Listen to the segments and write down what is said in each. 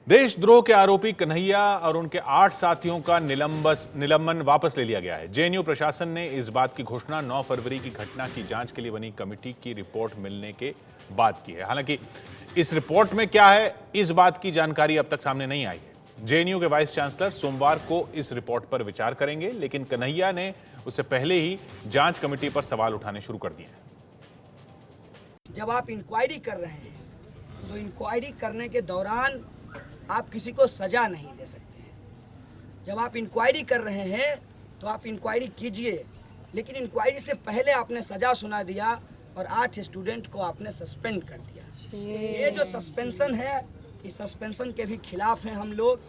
देशद्रोह के आरोपी कन्हैया और उनके 8 साथियों का निलंबन वापस ले लिया गया है। जेएनयू प्रशासन ने इस बात की घोषणा 9 फरवरी की घटना की जांच के लिए बनी कमेटी की रिपोर्ट मिलने के बाद की है। हालांकि इस रिपोर्ट में क्या है, इस बात की जानकारी अब तक सामने नहीं आई है। जेएनयू के वाइस चांसलर सोमवार को इस रिपोर्ट पर विचार करेंगे, लेकिन कन्हैया ने उससे पहले ही जांच कमेटी पर सवाल उठाने शुरू कर दिए हैं। जब आप इंक्वायरी कर रहे हैं तो इंक्वायरी करने के दौरान आप किसी को सजा नहीं दे सकते हैं। जब आप इंक्वायरी कर रहे हैं तो आप इंक्वायरी कीजिए, लेकिन इंक्वायरी से पहले आपने सजा सुना दिया और 8 स्टूडेंट को आपने सस्पेंड कर दिया। ये जो सस्पेंशन है, इस सस्पेंशन के भी खिलाफ हैं हम लोग।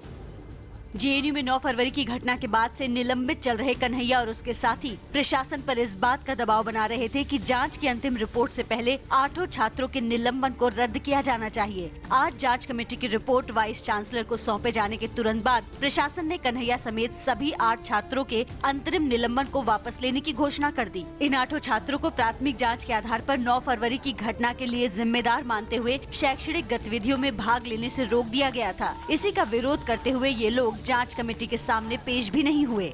जेएनयू में 9 फरवरी की घटना के बाद से निलंबित चल रहे कन्हैया और उसके साथी प्रशासन पर इस बात का दबाव बना रहे थे कि जांच की अंतिम रिपोर्ट से पहले 8 छात्रों के निलंबन को रद्द किया जाना चाहिए। आज जांच कमेटी की रिपोर्ट वाइस चांसलर को सौंपे जाने के तुरंत बाद प्रशासन ने कन्हैया समेत सभी 8 छात्रों के अंतरिम निलंबन को वापस लेने की घोषणा कर दी। इन 8 छात्रों को प्राथमिक जाँच के आधार पर 9 फरवरी की घटना के लिए जिम्मेदार मानते हुए शैक्षणिक गतिविधियों में भाग लेने से रोक दिया गया था। इसी का विरोध करते हुए ये लोग जांच कमेटी के सामने पेश भी नहीं हुए।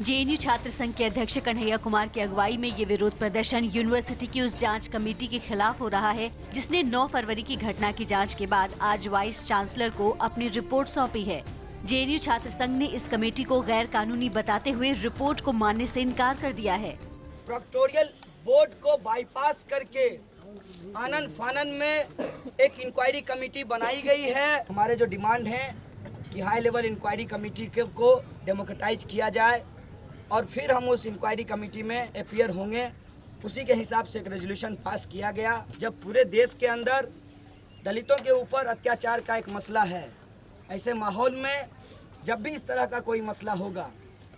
जेएनयू छात्र संघ के अध्यक्ष कन्हैया कुमार की अगुवाई में ये विरोध प्रदर्शन यूनिवर्सिटी की उस जांच कमेटी के खिलाफ हो रहा है जिसने 9 फरवरी की घटना की जांच के बाद आज वाइस चांसलर को अपनी रिपोर्ट सौंपी है। जेएनयू छात्र संघ ने इस कमेटी को गैर कानूनी बताते हुए रिपोर्ट को मानने से इनकार कर दिया है। प्रोक्टोरियल बोर्ड को बाईपास करके आनन फानन में एक इंक्वायरी कमेटी बनाई गई है। हमारे जो डिमांड है कि हाई लेवल इंक्वायरी कमेटी को डेमोक्रेटाइज किया जाए और फिर हम उस इंक्वायरी कमेटी में अपीयर होंगे। उसी के हिसाब से एक रेजोल्यूशन पास किया गया। जब पूरे देश के अंदर दलितों के ऊपर अत्याचार का एक मसला है, ऐसे माहौल में जब भी इस तरह का कोई मसला होगा,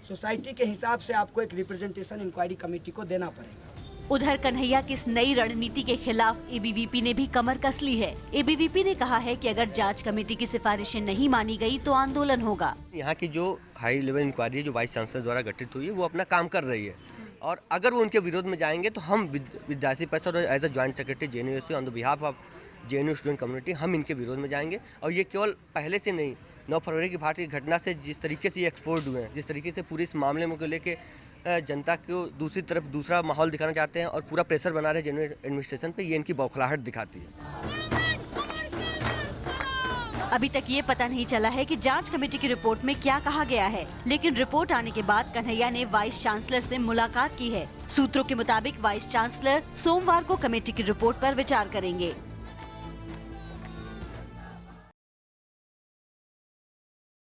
सोसाइटी के हिसाब से आपको एक रिप्रेजेंटेशन इंक्वायरी कमेटी को देना पड़ेगा। उधर कन्हैया की इस नई रणनीति के खिलाफ एबीवीपी ने भी कमर कस ली है। एबीवीपी ने कहा है कि अगर जांच कमेटी की सिफारिशें नहीं मानी गई तो आंदोलन होगा। यहाँ की जो हाई लेवल इंक्वायरी जो वाइस चांसलर द्वारा गठित हुई है वो अपना काम कर रही है, और अगर वो उनके विरोध में जाएंगे तो हम विद्यार्थी परिषद और as a joint secretary JNU on the behalf of JNU student community हम इनके विरोध में जाएंगे। और ये केवल पहले से नहीं, 9 फरवरी की भारतीय घटना से जिस तरीके से ये एक्सपोर्ट हुए हैं, जिस तरीके से पूरे इस मामले में को लेके जनता को दूसरी तरफ दूसरा माहौल दिखाना चाहते हैं और पूरा प्रेशर बना रहे जेएनयू एडमिनिस्ट्रेशन पे, ये इनकी बौखलाहट दिखाती है। अभी तक ये पता नहीं चला है कि जांच कमेटी की रिपोर्ट में क्या कहा गया है, लेकिन रिपोर्ट आने के बाद कन्हैया ने वाइस चांसलर से मुलाकात की है। सूत्रों के मुताबिक वाइस चांसलर सोमवार को कमेटी की रिपोर्ट पर विचार करेंगे।